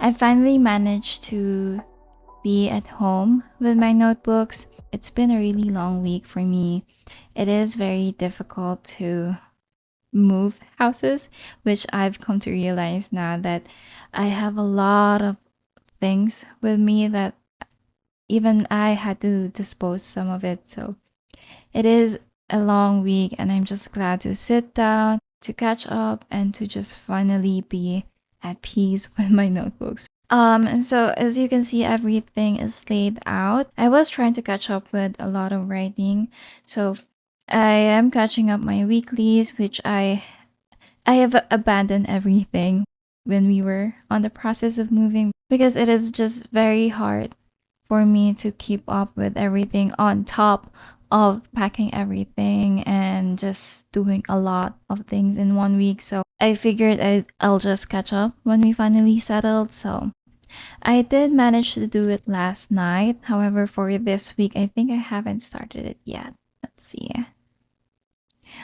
I finally managed to be at home with my notebooks. It's been a really long week for me. It is very difficult to move houses, which I've come to realize now that I have a lot of things with me that even I had to dispose some of it. So it is a long week, and I'm just glad to sit down, to catch up, and to just finally be at peace with my notebooks. And so as you can see, everything is laid out. I was trying to catch up with a lot of writing, so I am catching up my weeklies, which I have abandoned everything when we were on the process of moving because it is just very hard for me to keep up with everything on top of packing everything and just doing a lot of things in 1 week. So I figured I'll just catch up when we finally settled. So I did manage to do it last night. However, for this week, I think I haven't started it yet. Let's see.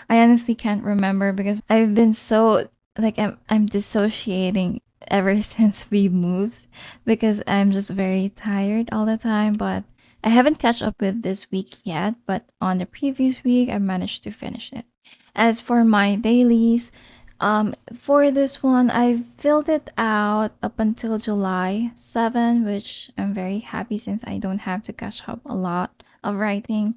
I honestly can't remember because I've been so like I'm dissociating ever since we moved because I'm just very tired all the time. But I haven't catch up with this week yet, but on the previous week I managed to finish it. As for my dailies, for this one I filled it out up until July 7, which I'm very happy since I don't have to catch up a lot of writing.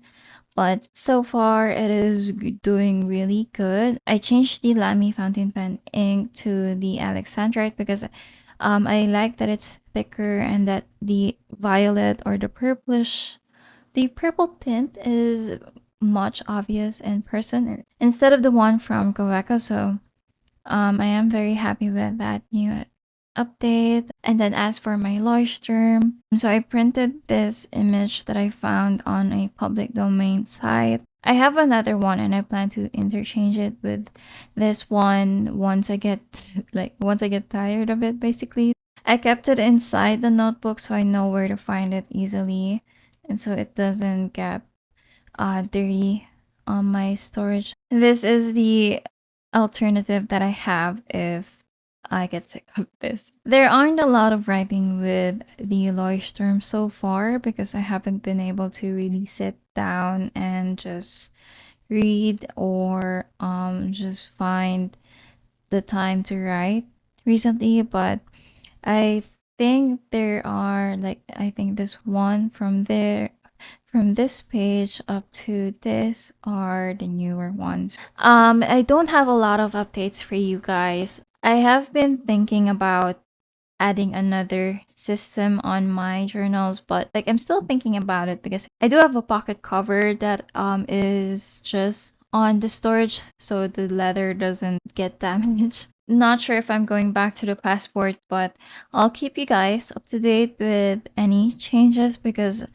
But so far it is doing really good. I changed the lamy fountain pen ink to the alexandrite because I like that it's thicker and that the violet or the purple tint is much obvious in person instead of the one from Kawako. So I am very happy with that new update. And then as for my Leuchtturm, so I printed this image that I found on a public domain site. I have another one and I plan to interchange it with this one once I get tired of it basically. I kept it inside the notebook so I know where to find it easily and so it doesn't get dirty on my storage. This is the alternative that I have if I get sick of this. There aren't a lot of writing with the Leuchtturm so far because I haven't been able to really sit down and just read or just find the time to write recently, but I think there are I think this one from this page up to this are the newer ones. I don't have a lot of updates for you guys. I have been thinking about adding another system on my journals, but I'm still thinking about it because I do have a pocket cover that is just on the storage so the leather doesn't get damaged. Not sure if I'm going back to the passport, but I'll keep you guys up to date with any changes because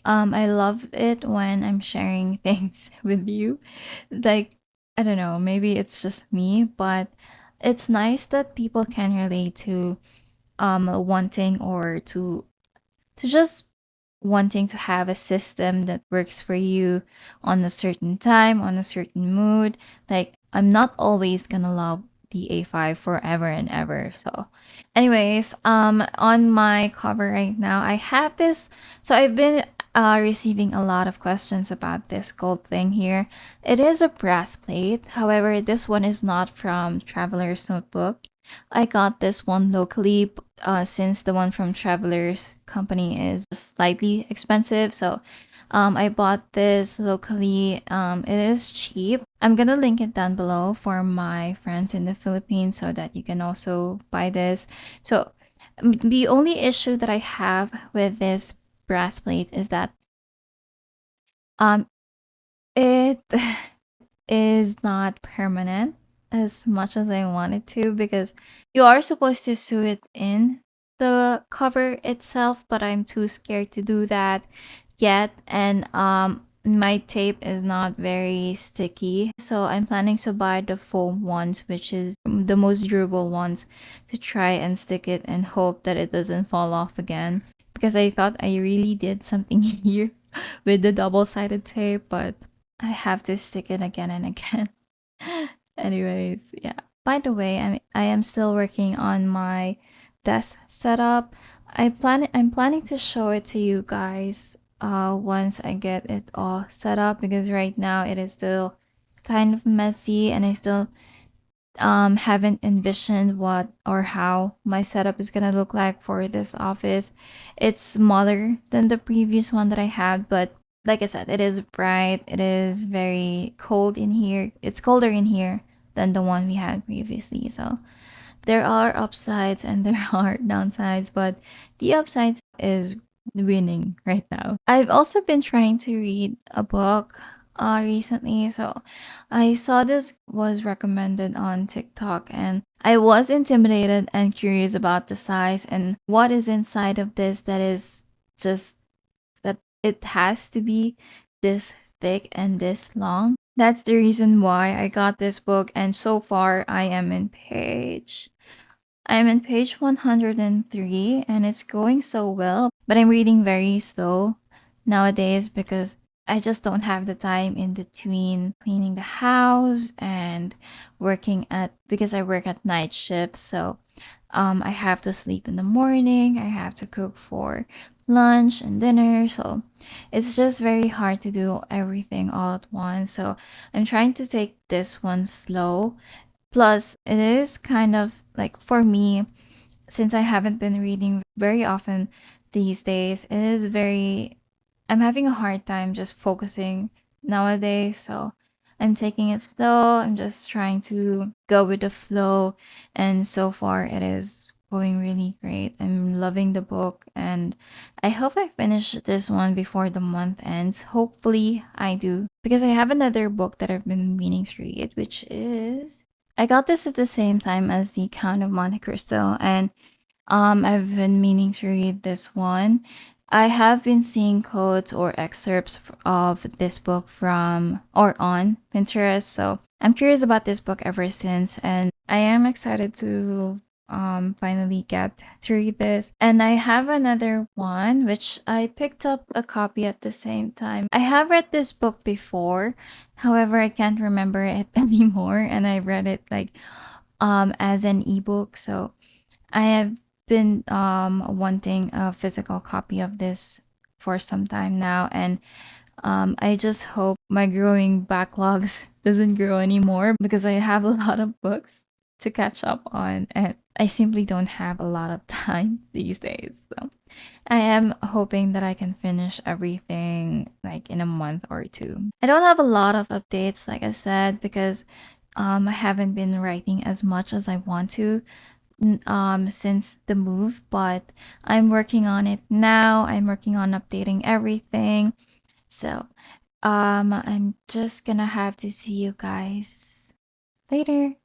I love it when I'm sharing things with you. Like, I don't know, maybe it's just me, but it's nice that people can relate to wanting or to just wanting to have a system that works for you on a certain time, on a certain mood. Like, I'm not always gonna love the A5 forever and ever. So, anyways, on my cover right now, I have this. So, I've been receiving a lot of questions about this gold thing here. It is a brass plate. However, this one is not from Traveler's Notebook. I got this one locally since the one from Traveler's company is slightly expensive. So I bought this locally. It is cheap. I'm gonna link it down below for my friends in the Philippines so that you can also buy this. So the only issue that I have with this brass plate is that um it is not permanent as much as I wanted to because you are supposed to sew it in the cover itself, but I'm too scared to do that yet. And my tape is not very sticky, so I'm planning to buy the foam ones, which is the most durable ones, to try and stick it and hope that it doesn't fall off again because I thought I really did something here with the double-sided tape, but I have to stick it again and again. Anyways, yeah. By the way, I am still working on my desk setup. I'm planning to show it to you guys once I get it all set up, because right now it is still kind of messy and I still haven't envisioned what or how my setup is gonna look like for this office. It's smaller than the previous one that I had, but like I said, it is bright. It is very cold in here. It's colder in here than the one we had previously. So there are upsides and there are downsides, but the upsides is winning right now. I've also been trying to read a book recently. So I saw this was recommended on TikTok and I was intimidated and curious about the size and what is inside of this that is just that it has to be this thick and this long. That's the reason why I got this book, and so far I'm in page 103 and it's going so well, but I'm reading very slow nowadays because I just don't have the time in between cleaning the house and working at because I work at night shift. So I have to sleep in the morning, I have to cook for lunch and dinner. So it's just very hard to do everything all at once. So I'm trying to take this one slow. Plus, it is kind of like for me, since I haven't been reading very often these days, it is very, I'm having a hard time just focusing nowadays. So I'm taking it slow. I'm just trying to go with the flow. And so far, it is going really great. I'm loving the book. And I hope I finish this one before the month ends. Hopefully, I do. Because I have another book that I've been meaning to read, which is. I got this at the same time as the Count of Monte Cristo, and I've been meaning to read this one. I have been seeing quotes or excerpts of this book from or on Pinterest, so I'm curious about this book ever since, and I am excited to finally get to read this. And I have another one which I picked up a copy at the same time. I have read this book before, however, I can't remember it anymore, and I read it like as an ebook, so I have been wanting a physical copy of this for some time now, and I just hope my growing backlogs doesn't grow anymore because I have a lot of books to catch up on, and I simply don't have a lot of time these days. So I am hoping that I can finish everything like in a month or two. I don't have a lot of updates, like I said, because I haven't been writing as much as I want to since the move, but I'm working on it now. I'm working on updating everything. So I'm just gonna have to see you guys later.